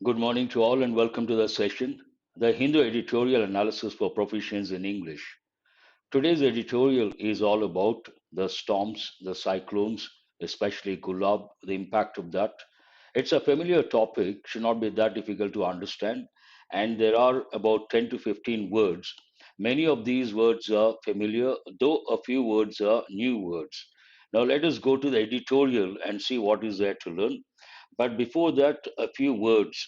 Good morning to all and welcome to the session, the Hindu Editorial Analysis for Proficiency in English. Today's editorial is all about the storms, the cyclones, especially Gulab, the impact of that. It's a familiar topic, should not be that difficult to understand, and there are about 10 to 15 words. Many of these words are familiar, though a few words are new words. Now let us go to the editorial and see what is there to learn. But before that, a few words.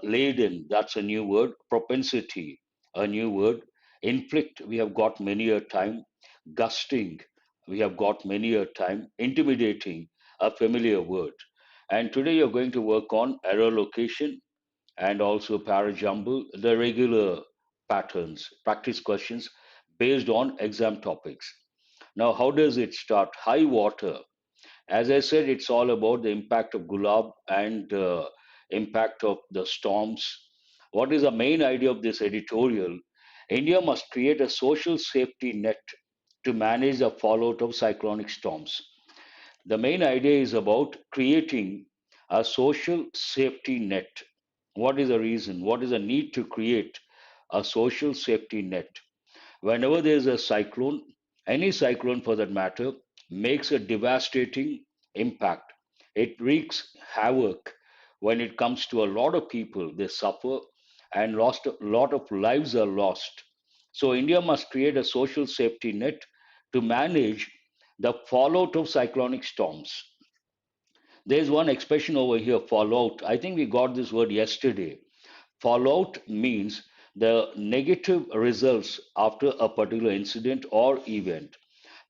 Laden, that's a new word. Propensity, a new word. Inflict, we have got many a time. Gusting, we have got many a time. Intimidating, a familiar word. And today you're going to work on error location and also para-jumble, the regular patterns, practice questions based on exam topics. Now, how does it start? High water. As I said, it's all about the impact of Gulab and impact of the storms. What is the main idea of this editorial? India must create a social safety net to manage the fallout of cyclonic storms. The main idea is about creating a social safety net. What is the reason? What is the need to create a social safety net? Whenever there is a cyclone, any cyclone for that matter, makes a devastating impact. It wreaks havoc when it comes to a lot of people. They suffer and lost a lot of lives are lost. So India must create a social safety net to manage the fallout of cyclonic storms. There's one expression over here, fallout. I think we got this word yesterday. Fallout means the negative results after a particular incident or event,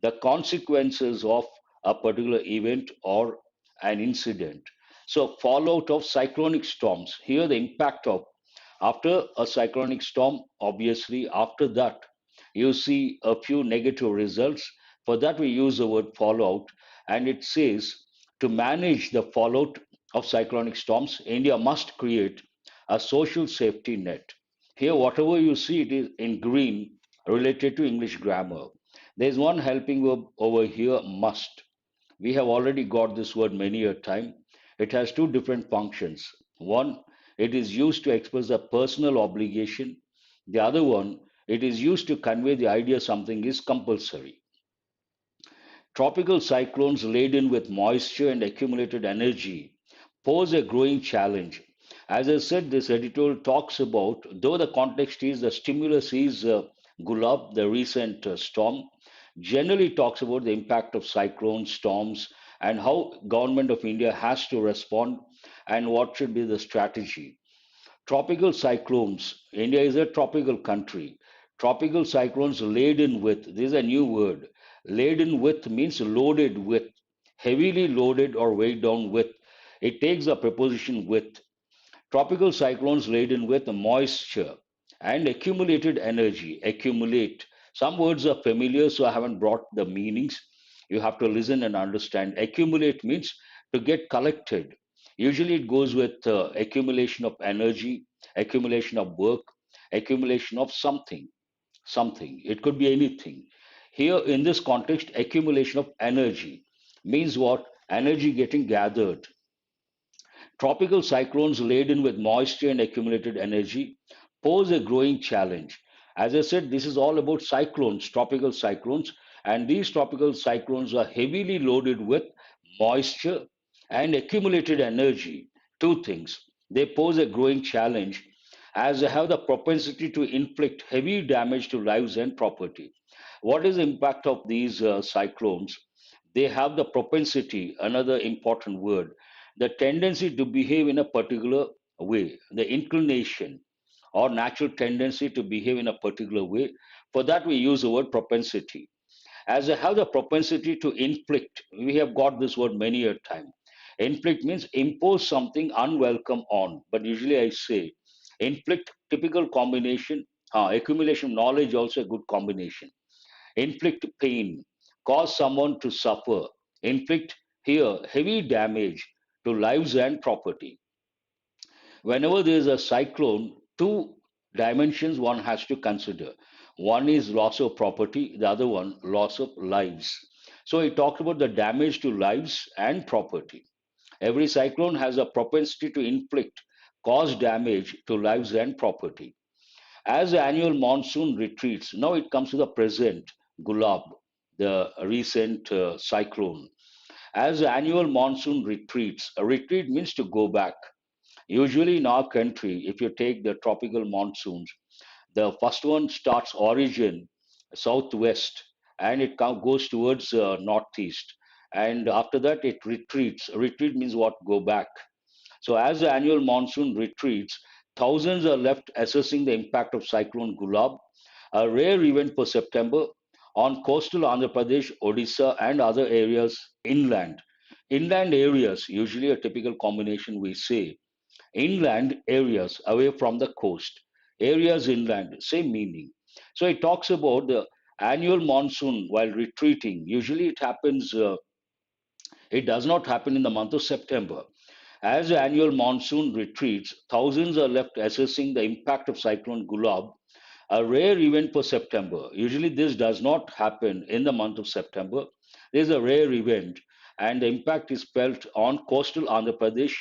the consequences of a particular event or an incident. So, fallout of cyclonic storms. Here, the impact of after a cyclonic storm, obviously, after that, you see a few negative results. For that, we use the word fallout, and it says to manage the fallout of cyclonic storms, India must create a social safety net. Here, whatever you see, it is in green related to English grammar. There's one helping verb over here, must. We have already got this word many a time. It has two different functions. One, it is used to express a personal obligation. The other one, it is used to convey the idea something is compulsory. Tropical cyclones laden with moisture and accumulated energy pose a growing challenge. As I said, this editorial talks about, though the context is the stimulus is Gulab, the recent storm, generally talks about the impact of cyclones, storms, and how government of India has to respond and what should be the strategy. Tropical cyclones. India is a tropical country. Tropical cyclones laden with, this is a new word. Laden with means loaded with, heavily loaded or weighed down with. It takes the preposition with. Tropical cyclones laden with moisture and accumulated energy. Accumulate. Some words are familiar, so I haven't brought the meanings. You have to listen and understand. Accumulate means to get collected. Usually it goes with accumulation of energy, accumulation of work, accumulation of something. Something. It could be anything. Here in this context, accumulation of energy means what? Energy getting gathered. Tropical cyclones laden with moisture and accumulated energy pose a growing challenge. As I said, this is all about cyclones, tropical cyclones, and these tropical cyclones are heavily loaded with moisture and accumulated energy. Two things. They pose a growing challenge as they have the propensity to inflict heavy damage to lives and property. What is the impact of these cyclones? They have the propensity, another important word, the tendency to behave in a particular way, the inclination or natural tendency to behave in a particular way. For that, we use the word propensity. As they have the propensity to inflict, we have got this word many a time. Inflict means impose something unwelcome on, but usually I say inflict, typical combination, accumulation of knowledge, also a good combination. Inflict pain, cause someone to suffer, inflict here heavy damage to lives and property. Whenever there is a cyclone, two dimensions one has to consider. One is loss of property, the other one, loss of lives. So he talked about the damage to lives and property. Every cyclone has a propensity to inflict cause damage to lives and property. As the annual monsoon retreats, now it comes to the present Gulab, the recent cyclone. As the annual monsoon retreats, a retreat means to go back. Usually in our country, if you take the tropical monsoons, the first one starts origin southwest and it goes towards northeast. And after that, it retreats. Retreat means what? Go back. So as the annual monsoon retreats, thousands are left assessing the impact of Cyclone Gulab, a rare event for September on coastal Andhra Pradesh, Odisha, and other areas inland. Inland areas, usually a typical combination we say. Inland areas away from the coast. Areas inland, same meaning. So it talks about the annual monsoon while retreating. Usually it does not happen in the month of September. As the annual monsoon retreats, thousands are left assessing the impact of Cyclone Gulab, a rare event for September. Usually, this does not happen in the month of September. This is a rare event, and the impact is felt on coastal Andhra Pradesh,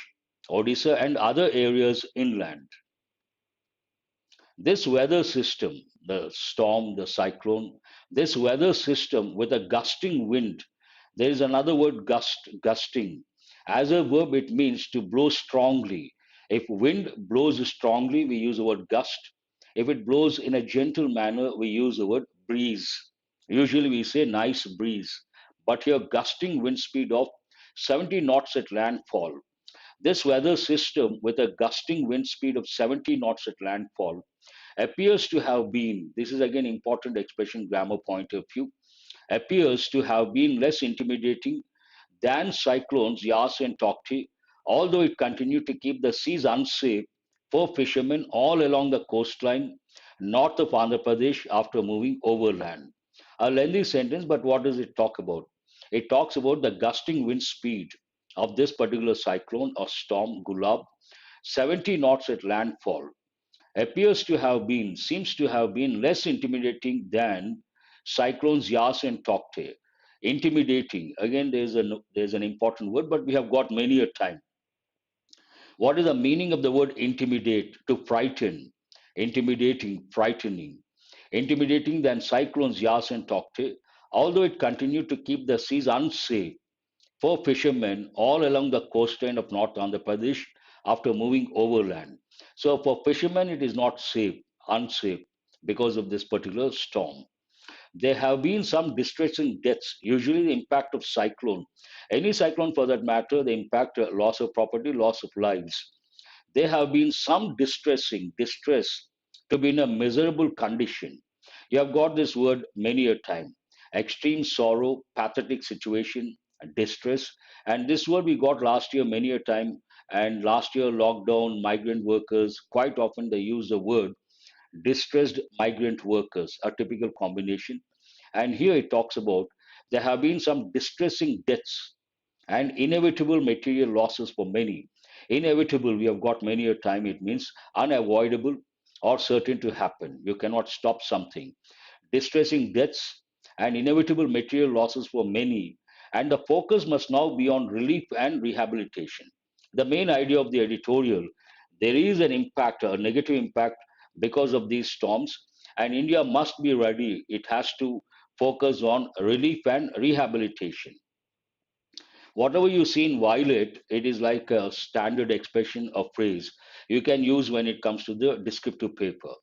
Odisha, and other areas inland. This weather system, the storm, the cyclone, this weather system with a gusting wind, there is another word gusting. As a verb, it means to blow strongly. If wind blows strongly, we use the word gust. If it blows in a gentle manner, we use the word breeze. Usually we say nice breeze. But here, gusting wind speed of 70 knots at landfall. This weather system with a gusting wind speed of 70 knots at landfall appears to have been, this is again important expression grammar point of view, appears to have been less intimidating than cyclones Yas and Tokti, although it continued to keep the seas unsafe for fishermen all along the coastline north of Andhra Pradesh after moving overland. A lengthy sentence, but what does it talk about? It talks about the gusting wind speed of this particular cyclone or storm Gulab, 70 knots at landfall, appears to have been, seems to have been less intimidating than cyclones Yas and Tokte. Intimidating, again, there's an important word, but we have got many a time. What is the meaning of the word intimidate? To frighten, intimidating, frightening. Intimidating than cyclones Yas and Tokte, although it continued to keep the seas unsafe for fishermen all along the coastline of North Andhra Pradesh after moving overland. So for fishermen, it is not safe, unsafe because of this particular storm. There have been some distressing deaths, usually the impact of cyclone. Any cyclone for that matter, the impact, loss of property, loss of lives. There have been some distress to be in a miserable condition. You have got this word many a time. Extreme sorrow, pathetic situation, distress. And this word we got last year many a time. And last year, lockdown, migrant workers, quite often they use the word distressed migrant workers, a typical combination. And here it talks about there have been some distressing deaths and inevitable material losses for many. Inevitable, we have got many a time, it means unavoidable or certain to happen. You cannot stop something. Distressing deaths and inevitable material losses for many. And the focus must now be on relief and rehabilitation. The main idea of the editorial, there is an impact, a negative impact because of these storms, and India must be ready. It has to focus on relief and rehabilitation. Whatever you see in violet, it is like a standard expression or phrase you can use when it comes to the descriptive paper.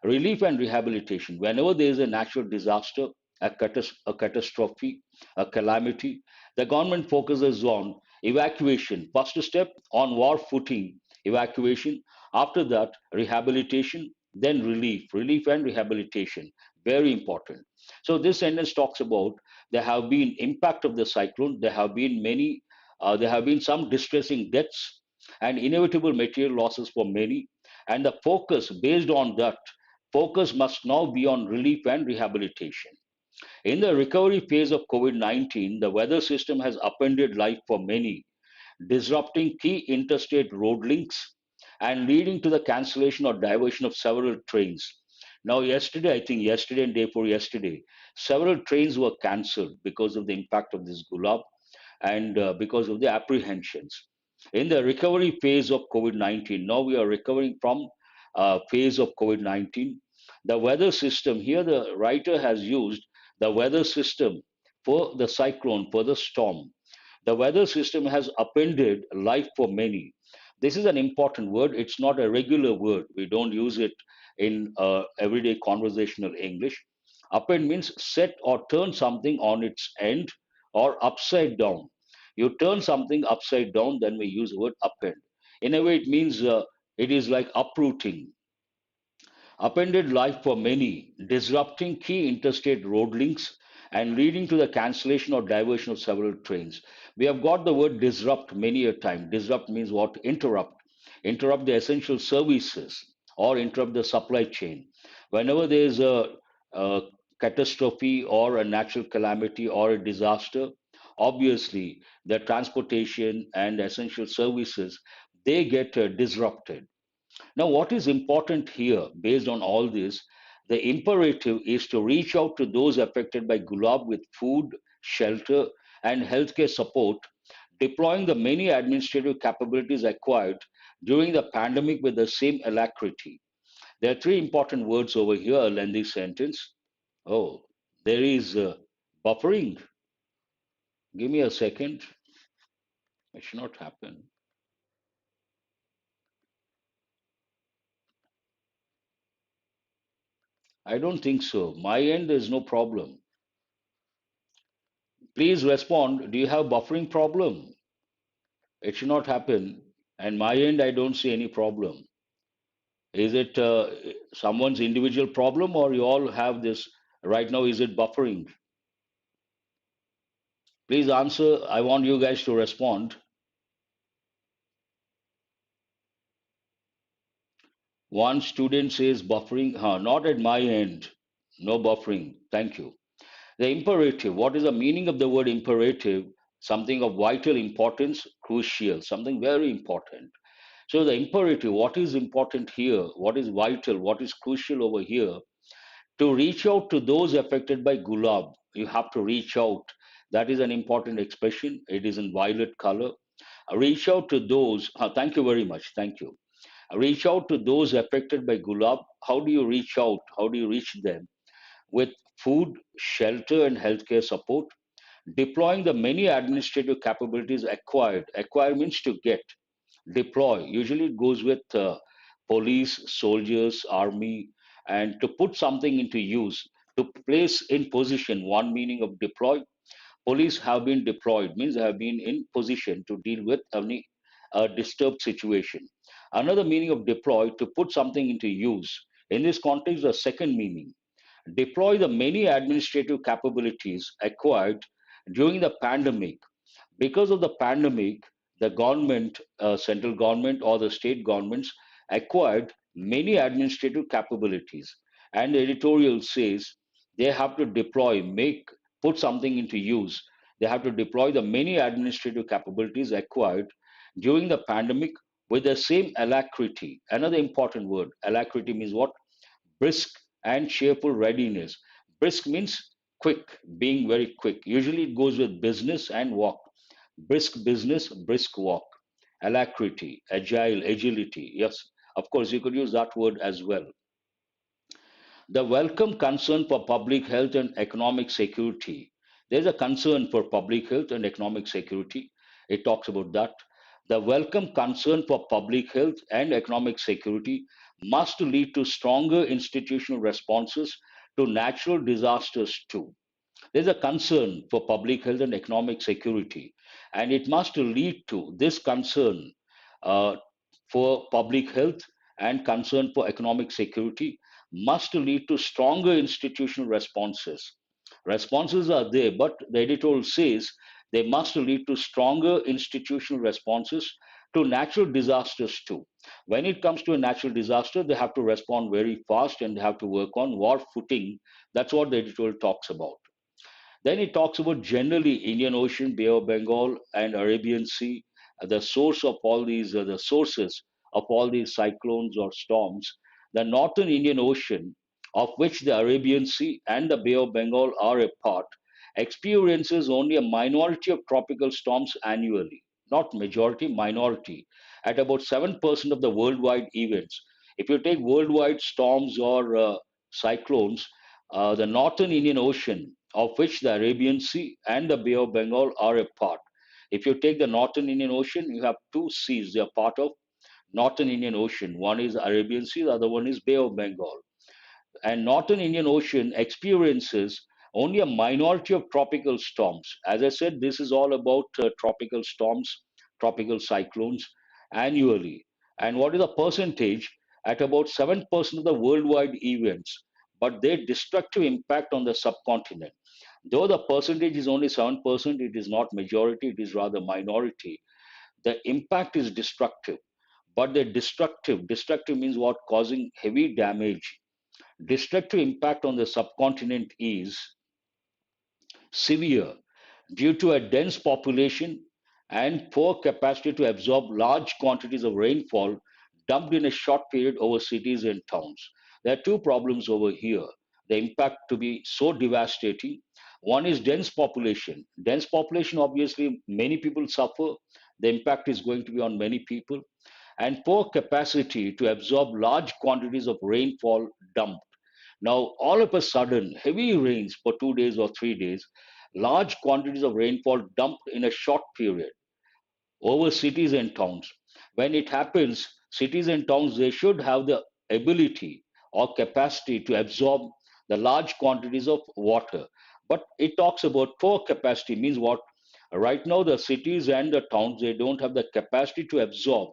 Relief and rehabilitation. Whenever there is a natural disaster, a catastrophe, a calamity, the government focuses on evacuation. First step on war footing, evacuation. After that, rehabilitation, then relief and rehabilitation. Very important. So this sentence talks about there have been impact of the cyclone. There have been some distressing deaths and inevitable material losses for many. And the focus based on that focus must now be on relief and rehabilitation. In the recovery phase of COVID 19, the weather system has upended life for many, disrupting key interstate road links and leading to the cancellation or diversion of several trains. Now, yesterday, I think yesterday and day before yesterday, several trains were cancelled because of the impact of this gulab and because of the apprehensions. In the recovery phase of COVID-19, now we are recovering from phase of COVID-19. The weather system, here the writer has used the weather system for the cyclone, for the storm. The weather system has upended life for many. This is an important word. It's not a regular word. We don't use it in everyday conversational English. Upend means set or turn something on its end or upside down. You turn something upside down, then we use the word upend. In a way, it means it is like uprooting, upended life for many, disrupting key interstate road links and leading to the cancellation or diversion of several trains. We have got the word disrupt many a time. Disrupt means what? Interrupt. Interrupt the essential services or interrupt the supply chain. Whenever there is a catastrophe or a natural calamity or a disaster, obviously the transportation and essential services, they get disrupted. Now, what is important here, based on all this, the imperative is to reach out to those affected by Gulab with food, shelter, and healthcare support, deploying the many administrative capabilities acquired during the pandemic with the same alacrity. There are three important words over here, a lengthy sentence. Oh, there is buffering. Give me a second. It should not happen. I don't think so. My end, there's no problem. Please respond. Do you have buffering problem? It should not happen. And my end, I don't see any problem. Is it someone's individual problem, or you all have this right now? Is it buffering? Please answer. I want you guys to respond. One student says buffering. Huh, not at my end. No buffering. Thank you. The imperative. What is the meaning of the word imperative? Something of vital importance, crucial, something very important. So the imperative, what is important here? What is vital? What is crucial over here? To reach out to those affected by Gulab, you have to reach out. That is an important expression. It is in violet color. Reach out to those. Thank you very much. Thank you. Reach out to those affected by Gulab. How do you reach out? How do you reach them? With food, shelter, and healthcare support, deploying the many administrative capabilities acquired. Acquire means to get. Deploy usually it goes with police, soldiers, army, and to put something into use, to place in position. One meaning of deploy. Police have been deployed means they have been in position to deal with any disturbed situation. Another meaning of deploy, to put something into use. In this context, the second meaning, deploy the many administrative capabilities acquired during the pandemic. Because of the pandemic, the government, central government or the state governments acquired many administrative capabilities. And the editorial says they have to deploy, put something into use. They have to deploy the many administrative capabilities acquired during the pandemic with the same alacrity. Another important word, alacrity means what? Brisk and cheerful readiness. Brisk means quick, being very quick. Usually it goes with business and walk. Brisk business, brisk walk. Alacrity, agile, agility. Yes, of course, you could use that word as well. The welcome concern for public health and economic security. There's a concern for public health and economic security. It talks about that. The welcome concern for public health and economic security must lead to stronger institutional responses to natural disasters too. There's a concern for public health and economic security, and it must lead to this concern uh, for public health and concern for economic security must lead to stronger institutional responses. Responses are there, but the editorial says they must lead to stronger institutional responses to natural disasters too. When it comes to a natural disaster, they have to respond very fast and they have to work on war footing. That's what the editorial talks about. Then it talks about generally Indian Ocean, Bay of Bengal, and Arabian Sea, the source of all these, the sources of all these cyclones or storms. The northern Indian Ocean, of which the Arabian Sea and the Bay of Bengal are a part, experiences only a minority of tropical storms annually. not majority, minority, at about 7% of the worldwide events. If you take worldwide storms or cyclones, the northern Indian Ocean, of which the Arabian Sea and the Bay of Bengal are a part. If you take the northern Indian Ocean, you have two seas. They are part of northern Indian Ocean. One is Arabian Sea, the other one is Bay of Bengal. And northern Indian Ocean experiences only a minority of tropical storms. As I said, this is all about tropical storms, tropical cyclones annually. And what is the percentage? At about 7% of the worldwide events, but their destructive impact on the subcontinent. Though the percentage is only 7%, it is not majority, it is rather minority. The impact is destructive, but the destructive means what? Causing heavy damage. Destructive impact on the subcontinent is severe due to a dense population and poor capacity to absorb large quantities of rainfall dumped in a short period over cities and towns. There are two problems over here. The impact to be so devastating. One is dense population. Dense population, obviously, many people suffer. The impact is going to be on many people. And poor capacity to absorb large quantities of rainfall dumped. Now, all of a sudden, heavy rains for 2 days or 3 days, large quantities of rainfall dumped in a short period over cities and towns. When it happens, cities and towns, they should have the ability or capacity to absorb the large quantities of water. But it talks about poor capacity, means what? Right now, the cities and the towns, they don't have the capacity to absorb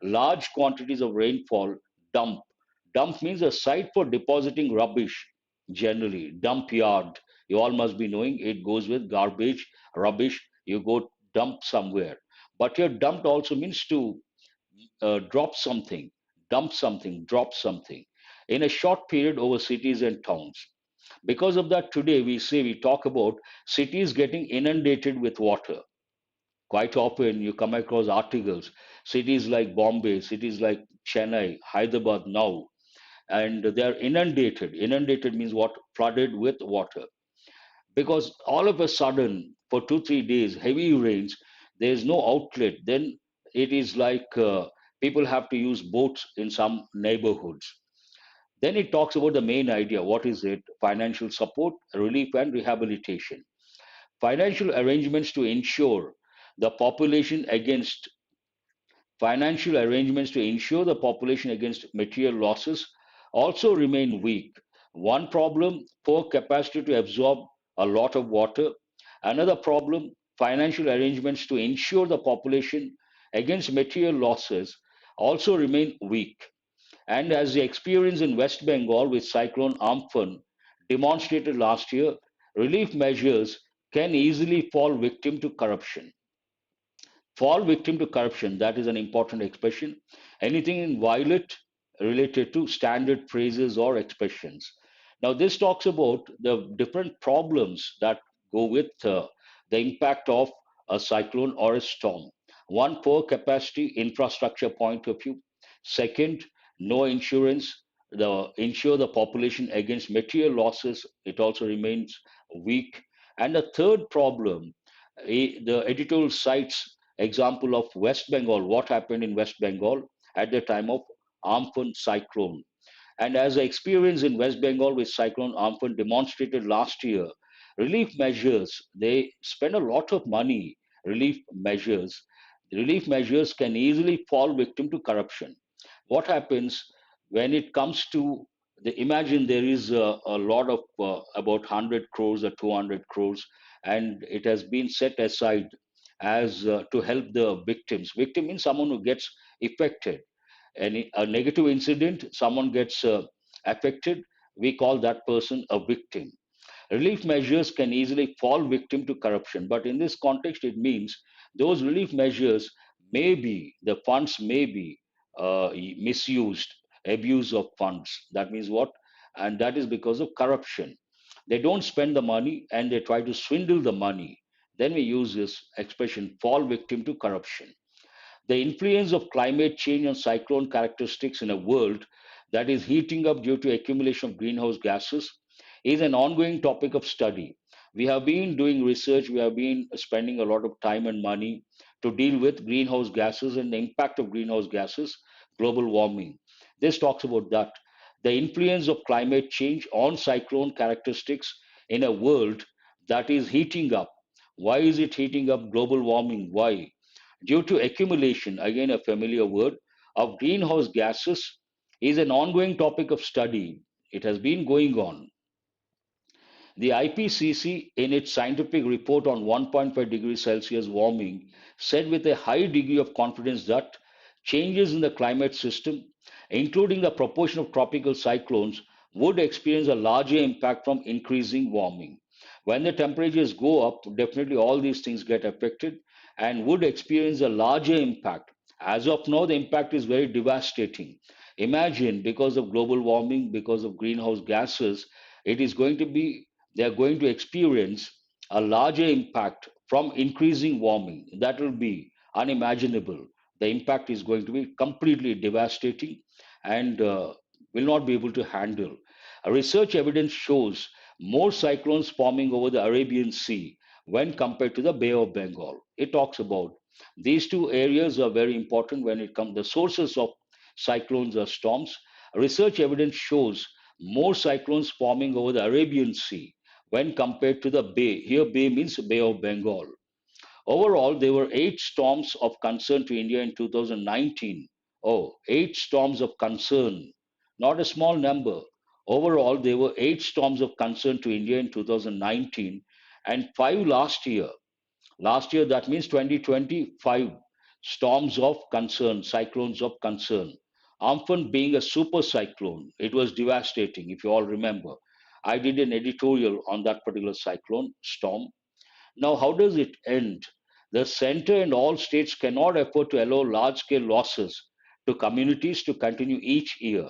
large quantities of rainfall. Dump. Dump means a site for depositing rubbish, generally. Dump yard. You all must be knowing it goes with garbage, rubbish. You go dump somewhere. But here, dumped also means to drop something, dump something, drop something in a short period over cities and towns. Because of that, today we talk about cities getting inundated with water. Quite often you come across articles, cities like Bombay, cities like Chennai, Hyderabad now, and they are inundated. Inundated means what? Flooded with water. Because all of a sudden, for 2, 3 days, heavy rains, there is no outlet. Then it is like people have to use boats in some neighborhoods. Then it talks about the main idea. What is it? Financial support, relief, and rehabilitation. Financial arrangements to ensure the population against Financial arrangements to ensure the population against material losses also remain weak. One problem, poor capacity to absorb a lot of water. Another problem, financial arrangements to ensure the population against material losses also remain weak. And as the experience in West Bengal with Cyclone Amphan demonstrated last year, relief measures can easily fall victim to corruption. Fall victim to corruption, that is an important expression. Anything in violet related to standard phrases or expressions. Now, this talks about the different problems that go with the impact of a cyclone or a storm. One, poor capacity infrastructure point of view. Second, no insurance. Insure the population against material losses. It also remains weak. And the third problem, the editorial cites example of West Bengal, what happened in West Bengal at the time of Amphan cyclone. And as the experience in West Bengal with Cyclone Amphan demonstrated last year, relief measures, they spend a lot of money, relief measures. Relief measures can easily fall victim to corruption. What happens when it comes to imagine there is a lot of about 100 crores or 200 crores, and it has been set aside as to help the victims. Victim means someone who gets affected. A negative incident, someone gets affected, we call that person a victim. Relief measures can easily fall victim to corruption, but in this context, it means those relief measures the funds may be misused, abuse of funds. That means what? And that is because of corruption. They don't spend the money and they try to swindle the money. Then we use this expression, fall victim to corruption. The influence of climate change on cyclone characteristics in a world that is heating up due to accumulation of greenhouse gases is an ongoing topic of study. We have been doing research, we have been spending a lot of time and money to deal with greenhouse gases and the impact of greenhouse gases, global warming. This talks about that. The influence of climate change on cyclone characteristics in a world that is heating up. Why is it heating up? Global warming. Why? Due to accumulation, again a familiar word, of greenhouse gases is an ongoing topic of study. It has been going on. The IPCC, in its scientific report on 1.5 degrees Celsius warming, said with a high degree of confidence that changes in the climate system, including the proportion of tropical cyclones, would experience a larger impact from increasing warming. When the temperatures go up, definitely all these things get affected and would experience a larger impact. As of now, the impact is very devastating. Imagine, because of global warming, because of greenhouse gases, it is going to be they are going to experience a larger impact from increasing warming. That will be unimaginable. The impact is going to be completely devastating and will not be able to handle. Research evidence shows more cyclones forming over the Arabian Sea when compared to the Bay of Bengal. It talks about these two areas are very important when it comes the sources of cyclones or storms. Research evidence shows more cyclones forming over the Arabian Sea when compared to the Bay. Here, Bay means Bay of Bengal. Overall, there were 8 storms of concern to India in 2019. Oh, 8 storms of concern, not a small number. Overall, there were 8 storms of concern to India in 2019 and 5 last year. Last year, that means 2025 storms of concern, cyclones of concern. Amphan being a super cyclone, it was devastating, if you all remember. I did an editorial on that particular cyclone storm. Now, how does it end? The center and all states cannot afford to allow large scale losses to communities to continue each year.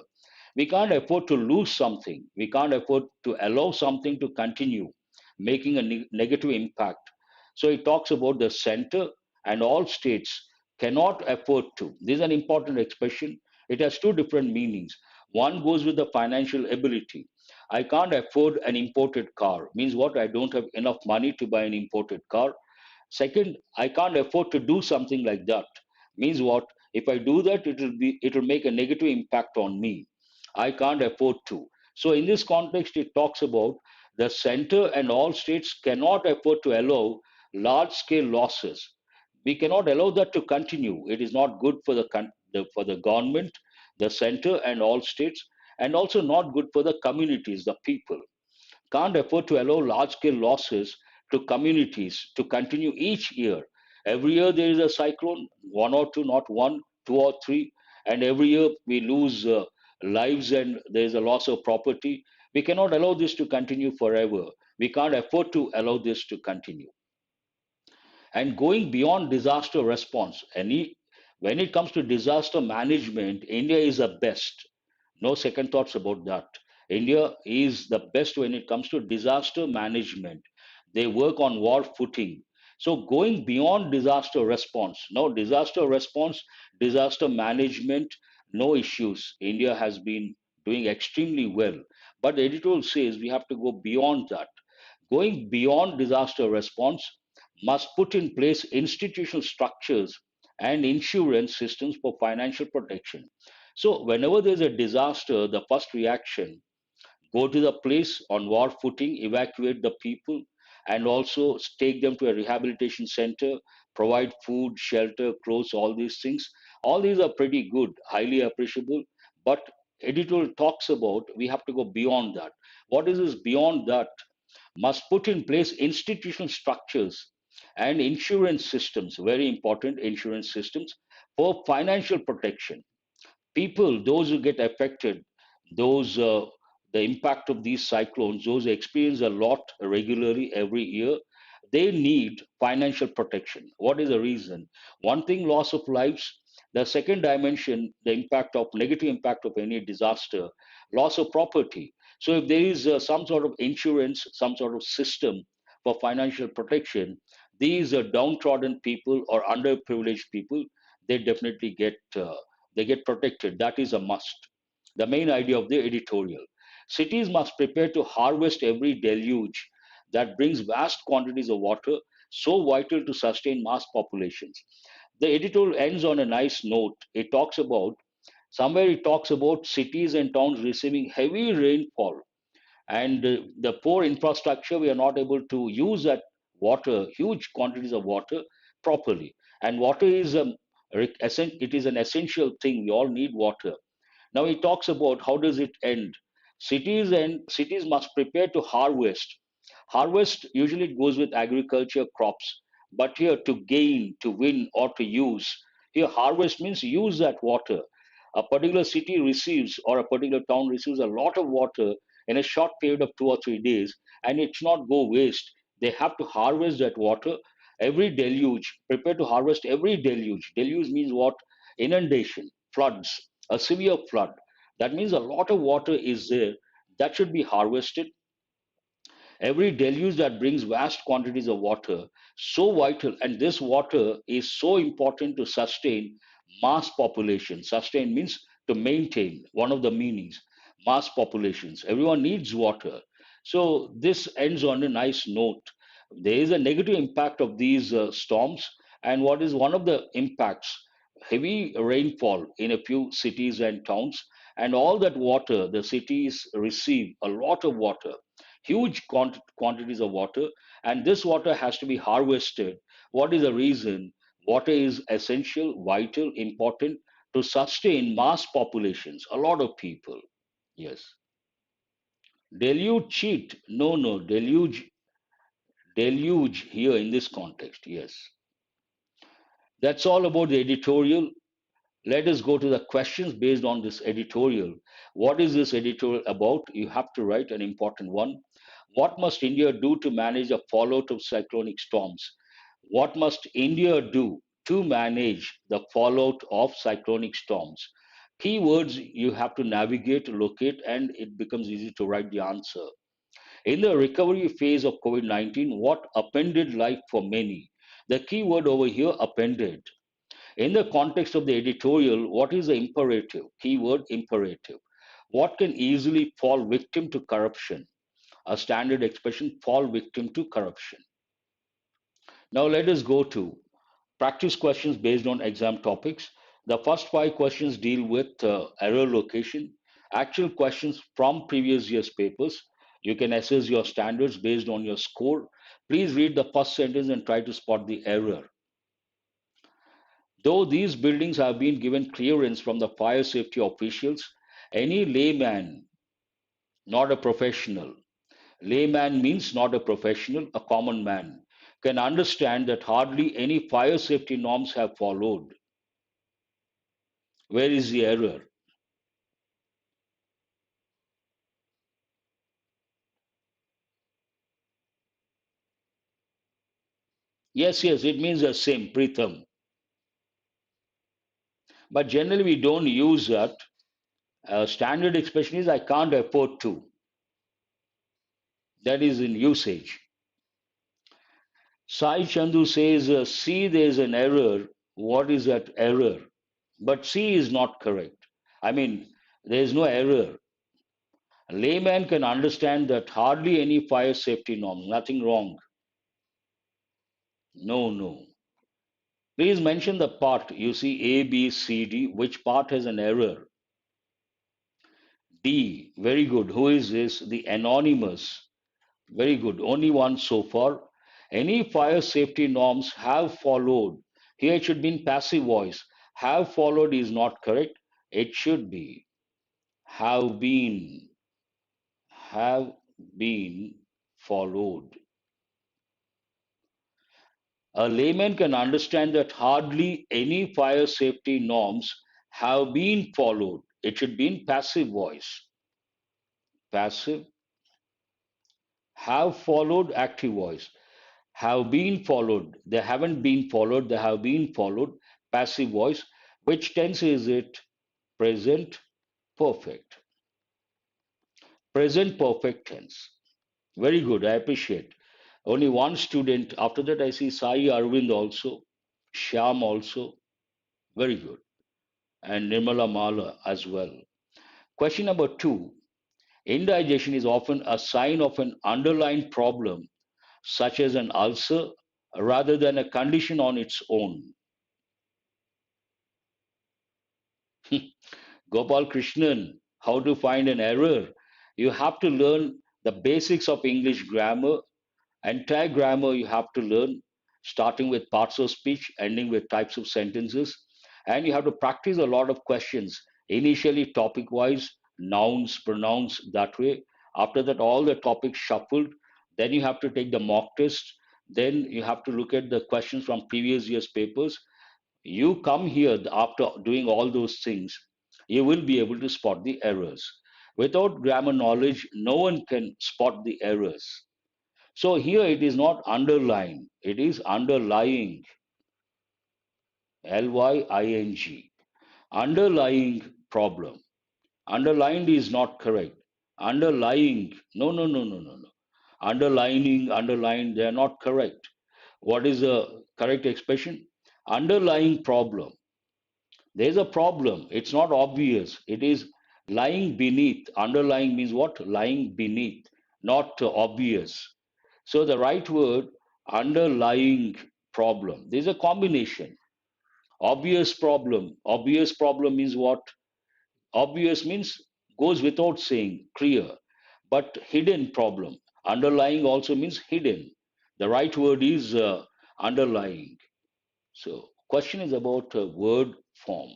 We can't afford to lose something. We can't afford to allow something to continue making a negative impact. So it talks about the center and all states cannot afford to. This is an important expression. It has two different meanings. One goes with the financial ability. I can't afford an imported car. Means what? I don't have enough money to buy an imported car. Second, I can't afford to do something like that. Means what? If I do that, it will make a negative impact on me. I can't afford to. So in this context, it talks about the center and all states cannot afford to allow large scale losses. We cannot allow that to continue. It is not good for for the government, the center and all states, and also not good for the communities, the people. Can't afford to allow large scale losses to communities to continue each year. Every year there is a cyclone, one or two, not one, two or three, and every year we lose lives and there is a loss of property. We cannot allow this to continue forever. We can't afford to allow this to continue. And going beyond disaster response, when it comes to disaster management, India is the best. No second thoughts about that. India is the best when it comes to disaster management. They work on war footing. So going beyond disaster response, no disaster response, disaster management, no issues. India has been doing extremely well. But the editorial says we have to go beyond that. Going beyond disaster response must put in place institutional structures and insurance systems for financial protection. So, whenever there's a disaster, the first reaction go to the place on war footing, evacuate the people, and also take them to a rehabilitation center, provide food, shelter, clothes, all these things. All these are pretty good, highly appreciable. But editorial talks about we have to go beyond that. What is this beyond that? Must put in place institutional structures and insurance systems, very important insurance systems for financial protection. People, those who get affected, those the impact of these cyclones, those who experience a lot regularly every year, they need financial protection. What is the reason? One thing, loss of lives. The second dimension, the impact of negative impact of any disaster, loss of property. So if there is some sort of insurance, some sort of system for financial protection, these downtrodden people or underprivileged people, they definitely get protected. That is a must. The main idea of the editorial. Cities must prepare to harvest every deluge that brings vast quantities of water so vital to sustain mass populations. The editorial ends on a nice note. It talks about cities and towns receiving heavy rainfall, and the poor infrastructure, we are not able to use that water, huge quantities of water, properly. And water is it is an essential thing. We all need water. Now he talks about how does it end. Cities must prepare to harvest. Harvest usually goes with agriculture crops, but here to gain, to win, or to use. Here harvest means use that water. A particular city receives, or a particular town receives a lot of water in a short period of 2 or 3 days, and it's not go waste. They have to harvest that water. Every deluge, prepare to harvest every deluge. Deluge means what? Inundation, floods, a severe flood. That means a lot of water is there that should be harvested. Every deluge that brings vast quantities of water, so vital, and this water is so important to sustain mass population. Sustain means to maintain, one of the meanings. Mass populations. Everyone needs water. So this ends on a nice note. There is a negative impact of these storms, and what is one of the impacts? Heavy rainfall in a few cities and towns, and all that water, the cities receive a lot of water, huge quantities of water, and this water has to be harvested. What is the reason? Water is essential, vital, important to sustain mass populations, a lot of people. Yes. Deluge cheat. No, no, deluge here in this context. Yes. That's all about the editorial. Let us go to the questions based on this editorial. What is this editorial about? You have to write an important one. What must India do to manage the fallout of cyclonic storms? What must India do to manage the fallout of cyclonic storms? Keywords you have to navigate, locate, and it becomes easy to write the answer. In the recovery phase of COVID 19, what upended life for many? The keyword over here, upended. In the context of the editorial, what is the imperative? Keyword imperative. What can easily fall victim to corruption? A standard expression, fall victim to corruption. Now let us go to practice questions based on exam topics. The first 5 questions deal with error location, actual questions from previous year's papers. You can assess your standards based on your score. Please read the first sentence and try to spot the error. Though these buildings have been given clearance from the fire safety officials, any layman, not a professional, layman means not a professional, a common man, can understand that hardly any fire safety norms have followed. Where is the error? Yes, yes, it means the same, Pritham. But generally we don't use that. Standard expression is I can't afford to. That is in usage. Sai Chandu says, see, there's an error. What is that error? But C is not correct. I mean, there is no error. A layman can understand that hardly any fire safety norms, nothing wrong. No, no. Please mention the part. You see A, B, C, D. Which part has an error? D. Very good. Who is this? The anonymous. Very good. Only one so far. Any fire safety norms have followed. Here it should be in passive voice. Have followed is not correct. It should be have been. Have been followed. A layman can understand that hardly any fire safety norms have been followed. It should be in passive voice. Passive, have followed, active voice. Have been followed. They haven't been followed, they have been followed. Passive voice. Which tense is it? Present perfect. Present perfect tense. Very good, I appreciate. Only one student. After that, I see Sai Arvind also, Shyam also. Very good. And Nirmala Mala as well. Question number 2. Indigestion is often a sign of an underlying problem, such as an ulcer, rather than a condition on its own. Gopal Krishnan, how to find an error? You have to learn the basics of English grammar. Entire grammar you have to learn, starting with parts of speech, ending with types of sentences. And you have to practice a lot of questions, initially topic wise, nouns, pronouns, that way. After that, all the topics shuffled. Then you have to take the mock test. Then you have to look at the questions from previous year's papers. You come here after doing all those things, you will be able to spot the errors. Without grammar knowledge, no one can spot the errors. So here it is not underlying, it is underlying, Lying. Underlying problem. Underlined is not correct. Underlying, no, no, no, no, no, no. Underlining, underlined, they are not correct. What is the correct expression? Underlying problem. There's a problem. It's not obvious. It is lying beneath. Underlying means what? Lying beneath, not obvious. So the right word, underlying problem. There's a combination. Obvious problem. Obvious problem means what? Obvious means goes without saying, clear. But hidden problem. Underlying also means hidden. The right word is underlying. So question is about word form.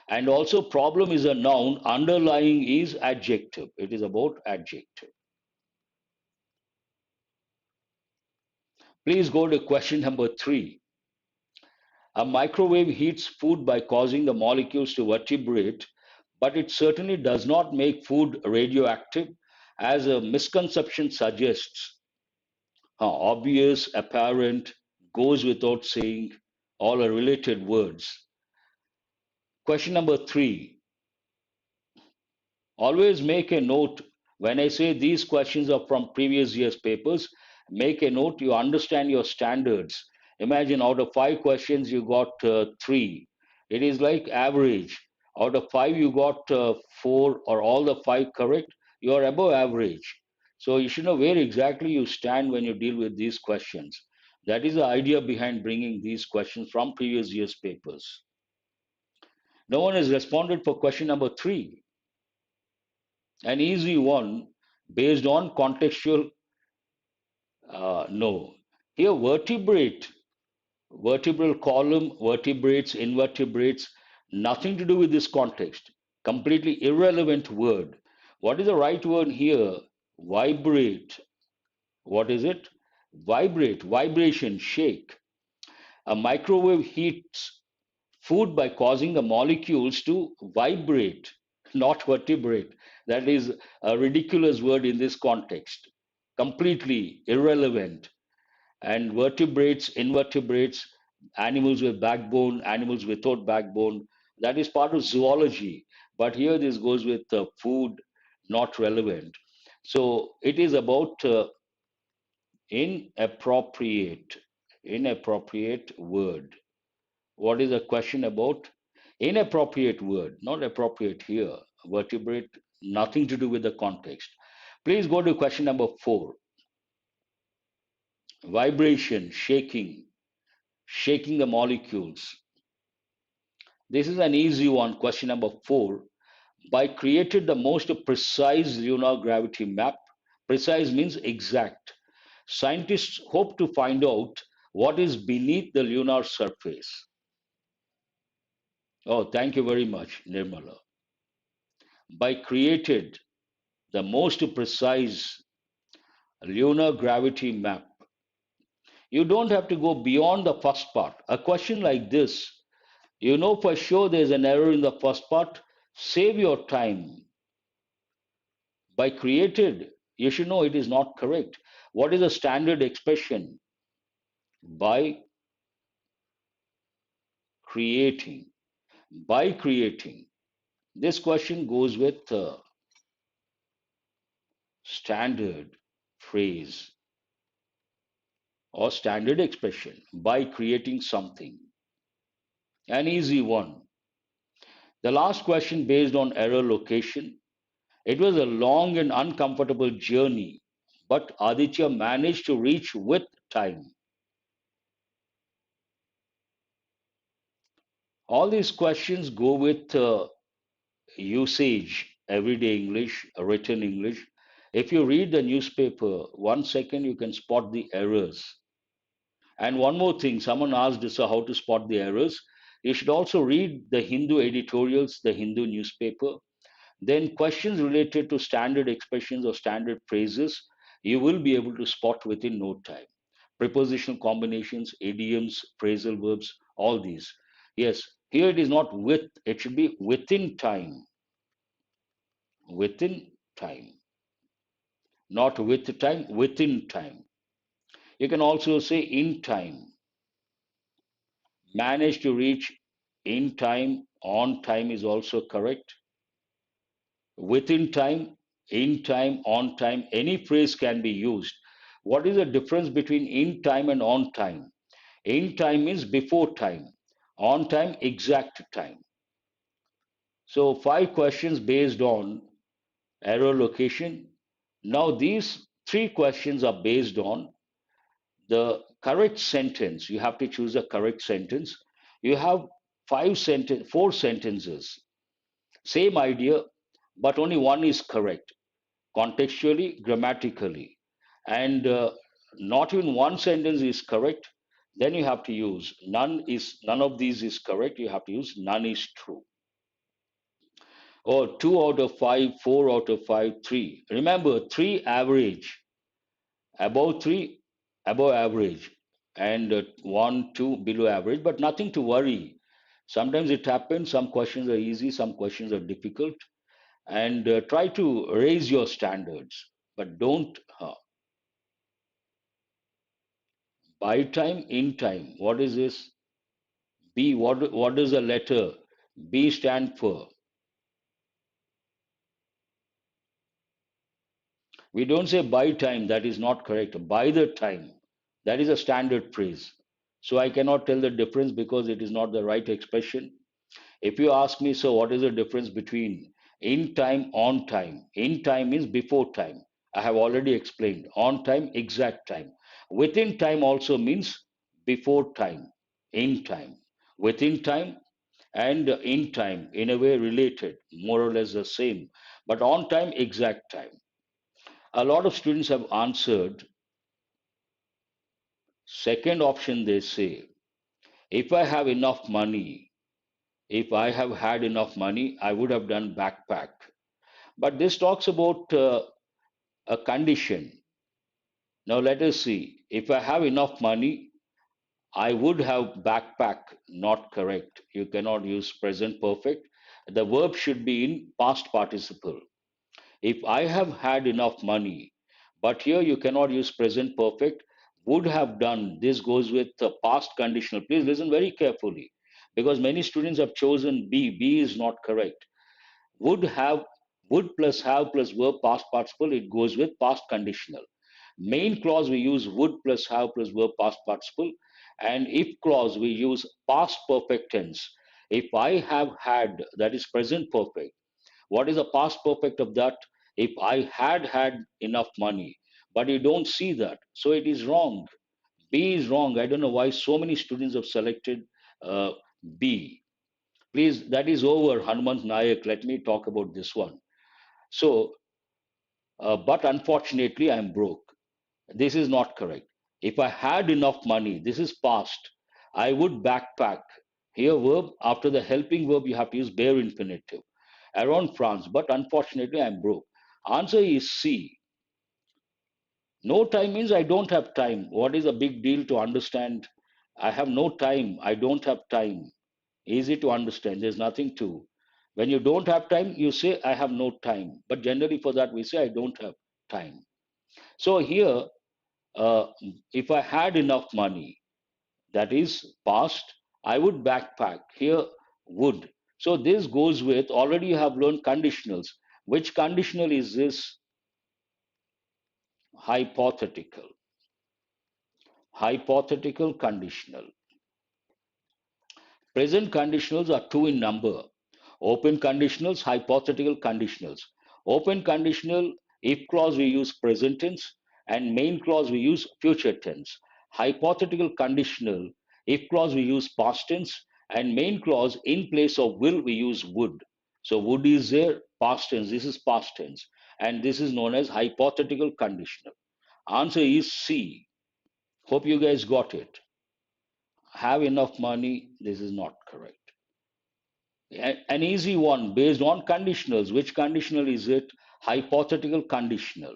And also problem is a noun, underlying is adjective. It is about adjective. Please go to question number 3. A microwave heats food by causing the molecules to vertebrate, but it certainly does not make food radioactive, as a misconception suggests. Obvious, apparent, goes without saying, all are related words. Question number 3. Always make a note. When I say these questions are from previous year's papers, make a note, you understand your standards. Imagine out of 5 questions, you got 3. It is like average. Out of 5, you got 4 or all the 5 correct, you are above average. So you should know where exactly you stand when you deal with these questions. That is the idea behind bringing these questions from previous year's papers. No one has responded for question number 3. An easy one based on contextual, no. Here, vertebrate, vertebral column, vertebrates, invertebrates, nothing to do with this context. Completely irrelevant word. What is the right word here? Vibrate. What is it? Vibrate, vibration, shake. A microwave heats food by causing the molecules to vibrate, not vertebrate. That is a ridiculous word in this context. Completely irrelevant. And vertebrates, invertebrates, animals with backbone, animals without backbone, that is part of zoology. But here this goes with food, not relevant. So it is about inappropriate, inappropriate word. What is the question about? Inappropriate word, not appropriate here. Vertebrate, nothing to do with the context. Please go to question number 4. Vibration, shaking, shaking the molecules. This is an easy one, question number 4. By created the most precise lunar gravity map. Precise means exact. Scientists hope to find out what is beneath the lunar surface. Oh, thank you very much, Nirmala. By created the most precise lunar gravity map. You don't have to go beyond the first part. A question like this, you know for sure there's an error in the first part, save your time. By created, you should know it is not correct. What is the standard expression? By creating. By creating. This question goes with standard phrase or standard expression. By creating something. An easy one. The last question based on error location. It was a long and uncomfortable journey, but Aditya managed to reach with time. All these questions go with usage, everyday English, written English. If you read the newspaper, 1 second you can spot the errors. And one more thing, someone asked us how to spot the errors. You should also read the Hindu editorials, the Hindu newspaper. Then questions related to standard expressions or standard phrases, you will be able to spot within no time. Prepositional combinations, idioms, phrasal verbs, all these. Yes, here it is not with, it should be within time. Within time. Not with time, within time. You can also say in time. Manage to reach in time, on time is also correct. Within time, in time, on time, any phrase can be used. What is the difference between in time and on time? In time means before time, on time, exact time. So, 5 questions based on error location. Now, these 3 questions are based on the correct sentence. You have to choose a correct sentence. You have 4 sentences, same idea, but only one is correct, contextually, grammatically, and not even one sentence is correct. Then you have to use none of these is correct. You have to use none is true, or 2 out of 5, 4 out of 5, 3. Remember, 3 average, above 3 above average, and 1 2 below average, but nothing to worry. Sometimes it happens, some questions are easy, some questions are difficult, and try to raise your standards, but don't by time, in time. What is this? B. What does the letter B stand for? We don't say by time, that is not correct. By the time, that is a standard phrase. So I cannot tell the difference because it is not the right expression. If you ask me, so what is the difference between in time, on time? In time means before time. I have already explained. On time, exact time. Within time also means before time, in time. Within time and in time, in a way related, more or less the same. But on time, exact time. A lot of students have answered second option, they say, if I have enough money, if I have had enough money, I would have done backpack. But this talks about a condition. Now let us see. If I have enough money, I would have backpack. Not correct. You cannot use present perfect. The verb should be in past participle. If I have had enough money, but here you cannot use present perfect. Would have done. This goes with the past conditional. Please listen very carefully because many students have chosen B. B is not correct. Would have, would plus have plus verb past participle, it goes with past conditional. Main clause we use would plus have plus verb past participle, and if clause we use past perfect tense. If I have had, that is present perfect. What is the past perfect of that? If I had enough money, but you don't see that, so it is wrong. B is wrong. I don't know why so many students have selected uh, B. Please, that is over, Hanumant Nayak. Let me talk about this one. So, but unfortunately, I'm broke. This is not correct. If I had enough money, this is past, I would backpack. Here, verb, after the helping verb, you have to use bare infinitive. Around France, but unfortunately, I'm broke. Answer is C. No time means I don't have time. What is a big deal to understand? I have no time. I don't have time. Easy to understand. There's nothing to. When you don't have time, you say, I have no time. But generally, for that, we say, I don't have time. So here, uh, if I had enough money, that is past, I would backpack. Here, would. So this goes with, already you have learned conditionals. Which conditional is this? Hypothetical. Hypothetical conditional. Present conditionals are 2 in number. Open conditionals, hypothetical conditionals. Open conditional, if clause we use present tense, and main clause we use future tense. Hypothetical conditional, if clause we use past tense, and main clause in place of will we use would. So would is there, past tense, this is past tense, and this is known as hypothetical conditional. Answer is C. Hope you guys got it. Have enough money, this is not correct. An easy one based on conditionals. Which conditional is it? Hypothetical conditional.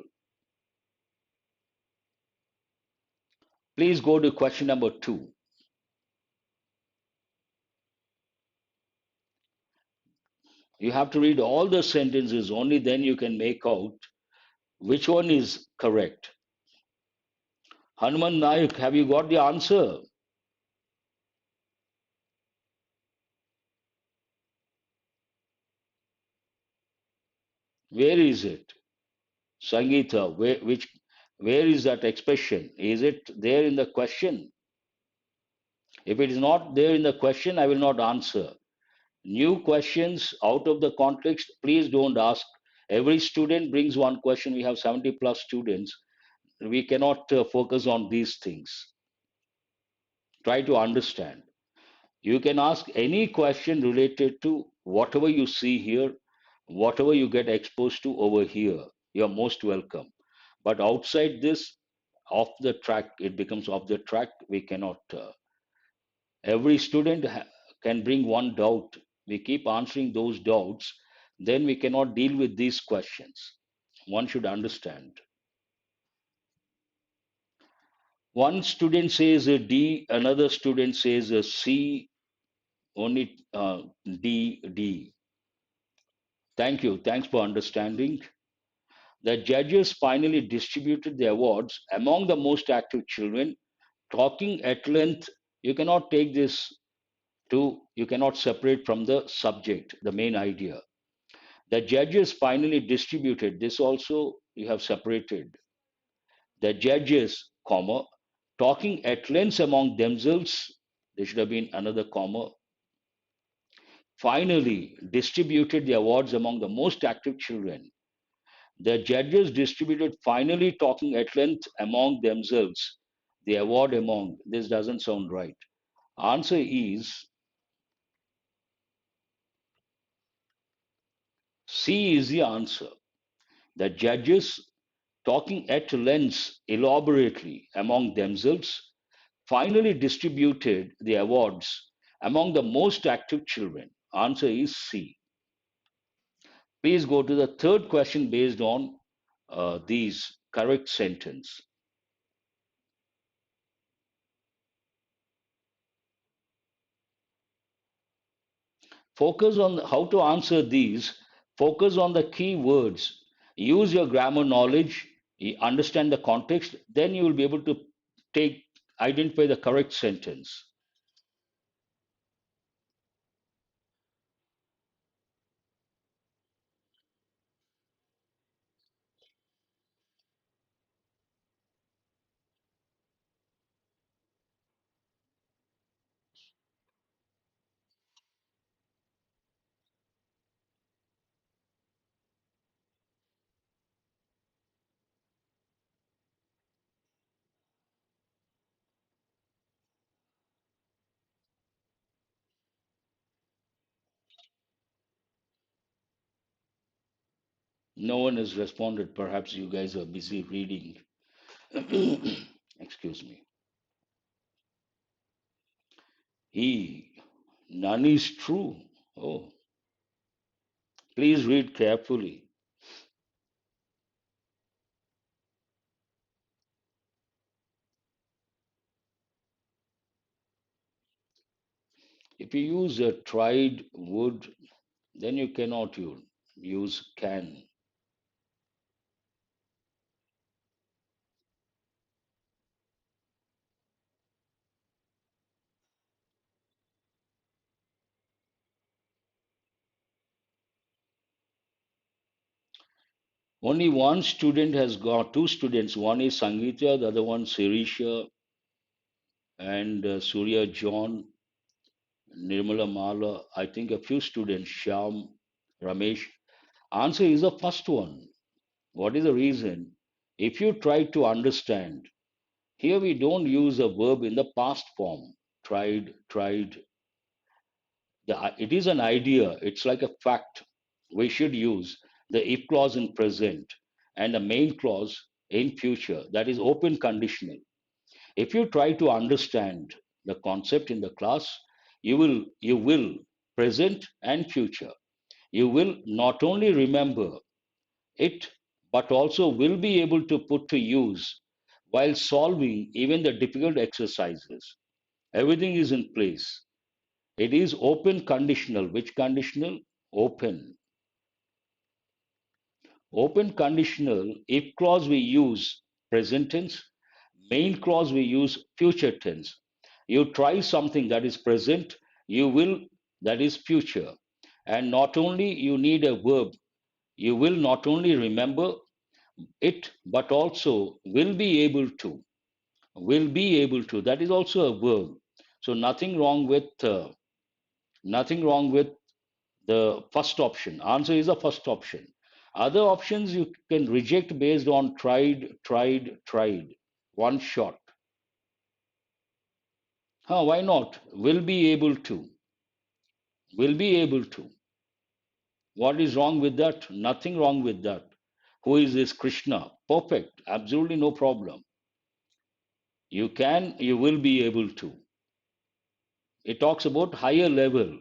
Please go to question number 2. You have to read all the sentences, only then you can make out which one is correct. Hanuman Nayak, have you got the answer? Where is it? Sangeeta, where is that expression? Is it there in the question? If it is not there in the question, I will not answer. New questions out of the context, please don't ask. Every student brings one question. We have 70 plus students. We cannot focus on these things. Try to understand. You can ask any question related to whatever you see here, whatever you get exposed to over here. You're most welcome. But outside this, off the track, it becomes off the track. We cannot. Every student can bring one doubt. We keep answering those doubts, then we cannot deal with these questions. One should understand. One student says a D, another student says a C, only D. Thank you. Thanks for understanding. The judges finally distributed the awards among the most active children. Talking at length, you cannot take this you cannot separate from the subject, the main idea. The judges finally distributed, this also you have separated. The judges, comma, talking at length among themselves, there should have been another comma, finally distributed the awards among the most active children. The judges distributed finally talking at length among themselves, the award among. This doesn't sound right. Answer is C is the answer. The judges talking at length elaborately among themselves finally distributed the awards among the most active children. Answer is C. Please go to the third question based on these correct sentence. Focus on how to answer these. Focus on the key words. Use your grammar knowledge. Understand the context. Then you will be able to take identify the correct sentence. No one has responded. Perhaps you guys are busy reading. Excuse me. He, none is true. Oh, please read carefully. If you use a tried would, then you cannot use can. Only one student has got two students. One is Sangeeta, the other one Sirisha and Surya John, Nirmala Mala. I think a few students, Shyam, Ramesh. Answer is the first one. What is the reason? If you try to understand, Here we don't use a verb in the past form. Tried, tried. It is an idea, it's like a fact. We should use the if clause in present and the main clause in future. That is open conditional. If you try to understand the concept in the class, you will present and future. You will not only remember it, but also will be able to put to use while solving even the difficult exercises. Everything is in place. It is open conditional. Which conditional? Open. Open conditional, if clause we use present tense, main clause we use future tense. You try something that is present, you will, that is future. And not only you need a verb, you will not only remember it, but also will be able to. Will be able to. That is also a verb. So nothing wrong with the first option. Answer is the first option. Other options you can reject based on tried, tried, tried. One shot. Huh, why not? Will be able to. Will be able to. What is wrong with that? Nothing wrong with that. Who is this Krishna? Perfect. Absolutely no problem. You can, you will be able to. It talks about higher level.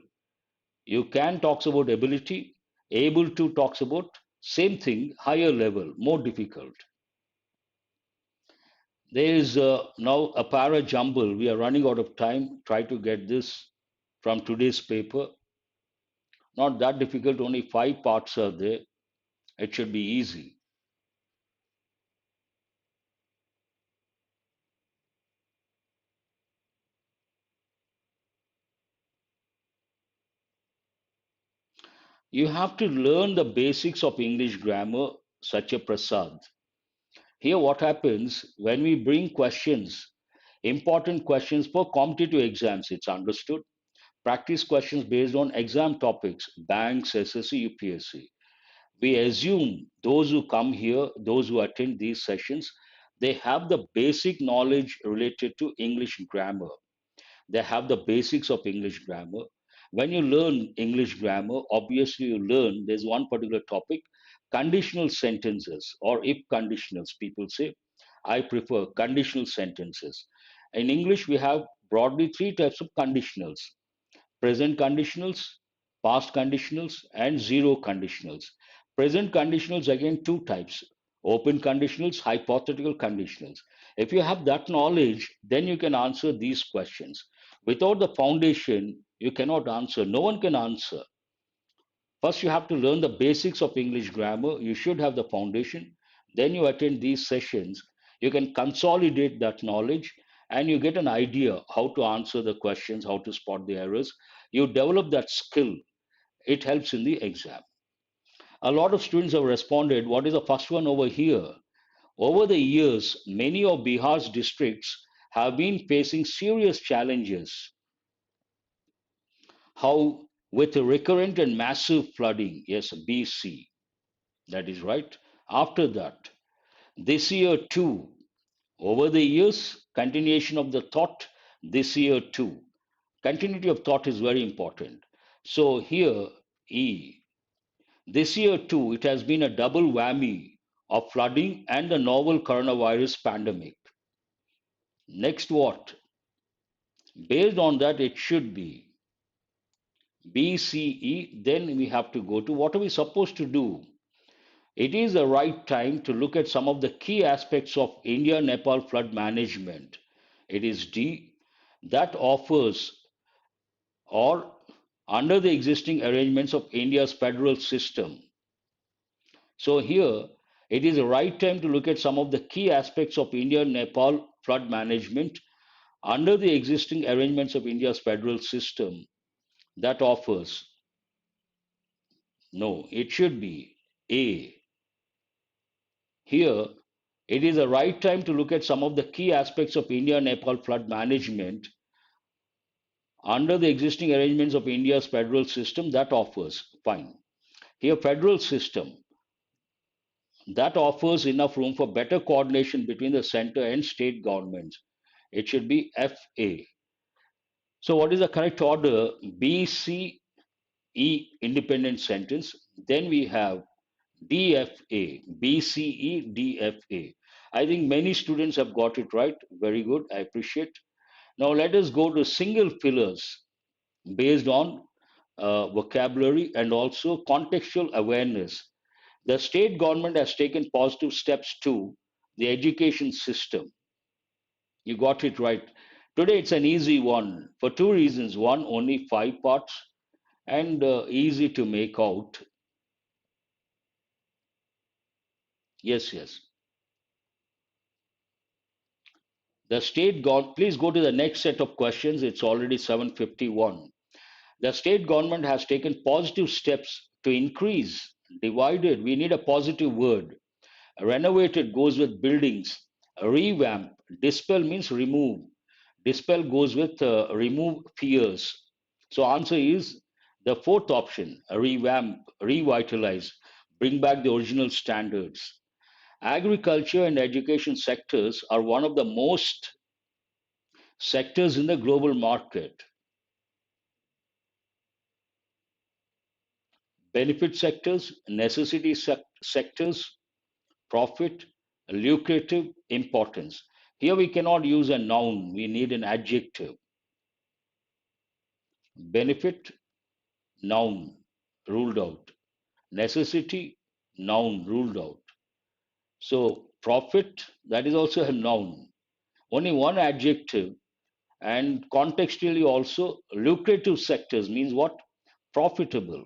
You can talks about ability. Able to talks about same thing, higher level, more difficult. There is now a para jumble. We are running out of time. Try to get this from today's paper. Not that difficult, only 5 parts are there. It should be easy. You have to learn the basics of English grammar, such a prasad. Here, what happens when we bring questions, important questions for competitive exams, it's understood. Practice questions based on exam topics, banks, SSC, UPSC. We assume those who come here, those who attend these sessions, they have the basic knowledge related to English grammar. They have the basics of English grammar. When you learn English grammar, obviously you learn there's one particular topic, conditional sentences or if conditionals. People say, I prefer conditional sentences. In English, we have broadly 3 types of conditionals: present conditionals, past conditionals, and zero conditionals. Present conditionals, again, 2 types: open conditionals, hypothetical conditionals. If you have that knowledge, then you can answer these questions. Without the foundation, you cannot answer. No one can answer. First, you have to learn the basics of English grammar. You should have the foundation. Then you attend these sessions. You can consolidate that knowledge and you get an idea how to answer the questions, how to spot the errors. You develop that skill. It helps in the exam. A lot of students have responded. What is the first one over here? Over the years, many of Bihar's districts have been facing serious challenges. How? With recurrent and massive flooding. Yes, BC. That is right. After that, this year too, over the years, continuation of the thought, this year too. Continuity of thought is very important. So here, E. This year too, it has been a double whammy of flooding and the novel coronavirus pandemic. Next, what? Based on that, it should be BCE. Then we have to go to what are we supposed to do? It is the right time to look at some of the key aspects of India Nepal flood management. It is D, that offers or under the existing arrangements of India's federal system. So here it is the right time to look at some of the key aspects of India Nepal flood management under the existing arrangements of India's federal system that offers. No, it should be A. Here, it is the right time to look at some of the key aspects of India-Nepal flood management under the existing arrangements of India's federal system that offers. Fine. Here, federal system. That offers enough room for better coordination between the center and state governments. It should be FA. So, what is the correct order? B, C, E, independent sentence. Then we have DFA, BCE, DFA. I think many students have got it right. Very good. I appreciate. Now, let us go to single fillers based on vocabulary and also contextual awareness. The state government has taken positive steps to the education system. You got it right. Today it's an easy one for two reasons. One, only five parts and easy to make out. Yes, yes. The state government, please go to the next set of questions. It's already 7:51. The state government has taken positive steps to increase, divided. We need a positive word. Renovated goes with buildings. Revamp. Dispel means remove. Dispel goes with remove fears. So answer is the fourth option. Revamp, revitalize, bring back the original standards. Agriculture and education sectors are one of the most sectors in the global market. Benefit sectors, necessity sectors, profit, lucrative, importance. Here we cannot use a noun, we need an adjective. Benefit, noun, ruled out. Necessity, noun, ruled out. So, profit, that is also a noun. Only one adjective, and contextually also, lucrative sectors means what? Profitable,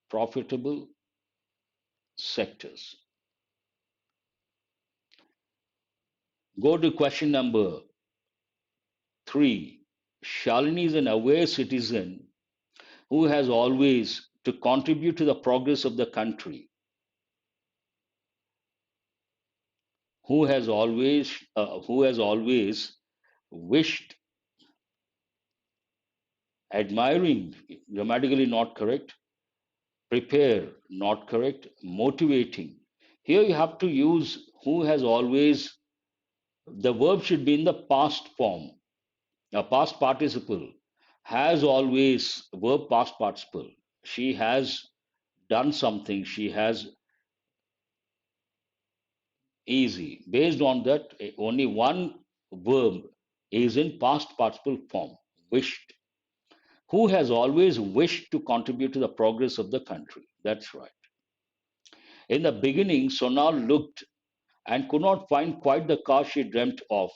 profitable sectors. Go to question number 3. Shalini is an aware citizen who has always to contribute to the progress of the country, who has always wished, admiring, grammatically not correct, prepare, not correct, motivating. Here you have to use who has always, the verb should be in the past form, a past participle. Has always, verb past participle. She has done something, she has, easy. Based on that, only one verb is in past participle form, wished. Who has always wished to contribute to the progress of the country. That's right. In the beginning, Sonal looked and could not find quite the car she dreamt of.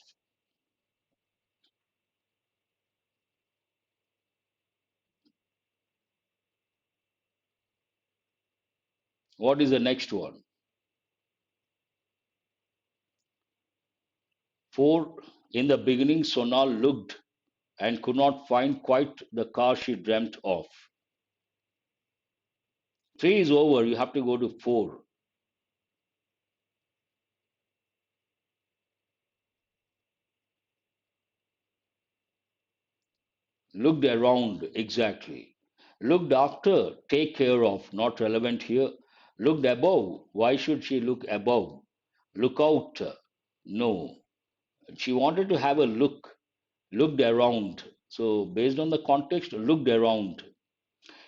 What is the next one? 4. In the beginning, Sonal looked and could not find quite the car she dreamt of. 3 is over. You have to go to 4. Looked around, exactly. Looked after, take care of, not relevant here. Looked above, why should she look above? Look out, no. She wanted to have a look, looked around. So, based on the context, looked around.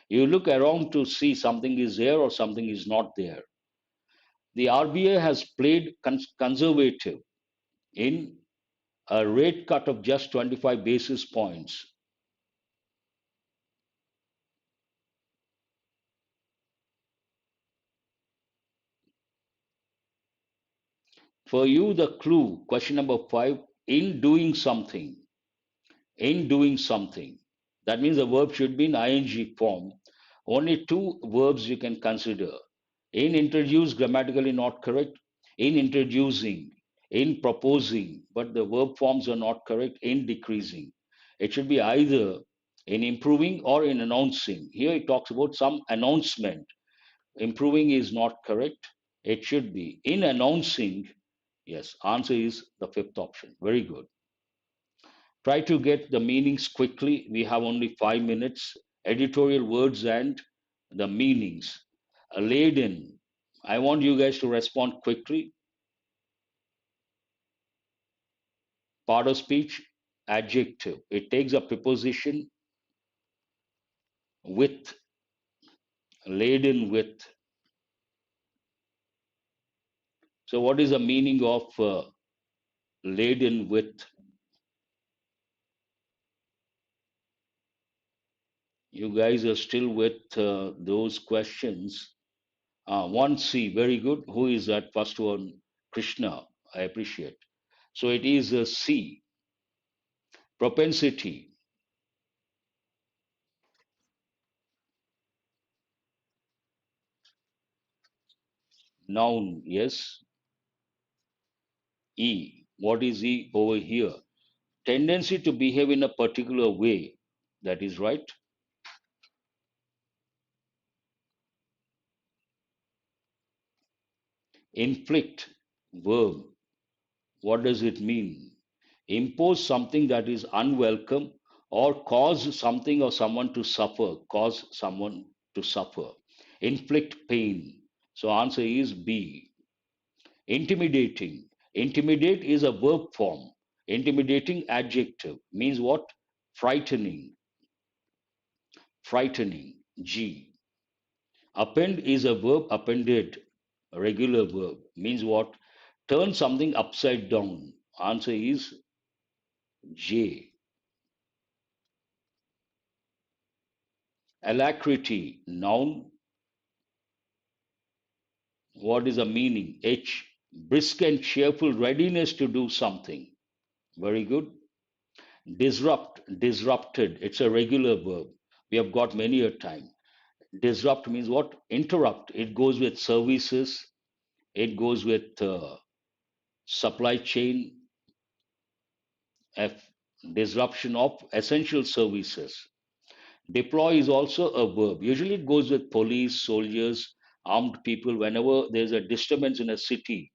You look around to see something is there or something is not there. The RBI has played conservative in a rate cut of just 25 basis points. For you, the clue, question number 5, in doing something. In doing something. That means the verb should be in ing form. Only two verbs you can consider. In introduce, grammatically not correct. In introducing, in proposing, but the verb forms are not correct. In decreasing. It should be either in improving or in announcing. Here it talks about some announcement. Improving is not correct. It should be in announcing. Yes, answer is the fifth option. Very good. Try to get the meanings quickly. We have only 5 minutes. Editorial words and the meanings. Laden. I want you guys to respond quickly. Part of speech, adjective. It takes a preposition with, laden with. So, what is the meaning of laden with? You guys are still with those questions. 1C, very good. Who is that first one? Krishna, I appreciate. So it is a C. Propensity, noun, yes. E, what is E over here? Tendency to behave in a particular way. That is right. Inflict, verb. What does it mean? Impose something that is unwelcome or cause something or someone to suffer. Cause someone to suffer. Inflict pain. So answer is B. Intimidating. Intimidate is a verb form. Intimidating adjective means what? Frightening. Frightening. G. Append is a verb, appended, a regular verb. Means what? Turn something upside down. Answer is J. Alacrity, noun. What is the meaning? H. Brisk and cheerful readiness to do something. Very good. Disrupt, disrupted. It's a regular verb. We have got many a time. Disrupt means what? Interrupt. It goes with services. It goes with supply chain. F. Disruption of essential services. Deploy is also a verb. Usually it goes with police, soldiers, armed people. Whenever there's a disturbance in a city,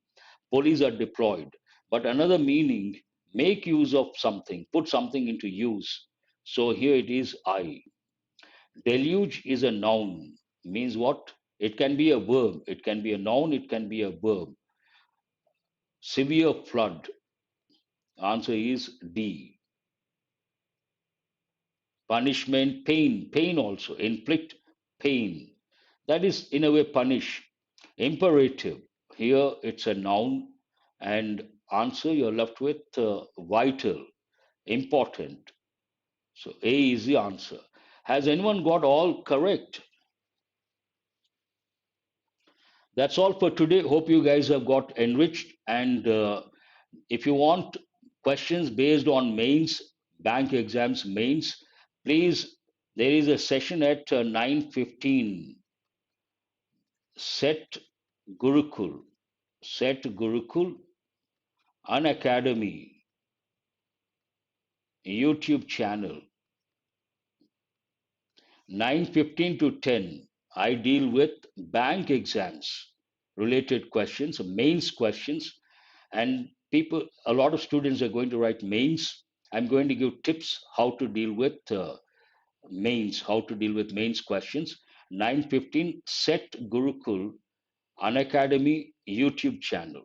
police are deployed. But another meaning, make use of something, put something into use. So here it is I. Deluge is a noun. Means what? It can be a verb. It can be a noun. It can be a verb. Severe flood. Answer is D. Punishment, pain. Pain also. Inflict pain. That is, in a way, punish. Imperative. Here it's a noun. And answer you're left with vital, important. So A is the answer. Has anyone got all correct? That's all for today. Hope you guys have got enriched. And if you want questions based on mains, bank exams, mains, please, there is a session at 9:15. Set Gurukul, Set Gurukul, An Academy, YouTube channel, 9:15 to 10. I deal with bank exams related questions, mains questions, and people, a lot of students are going to write mains. I'm going to give tips how to deal with mains, how to deal with mains questions. 9:15, Set Gurukul, An Academy YouTube channel.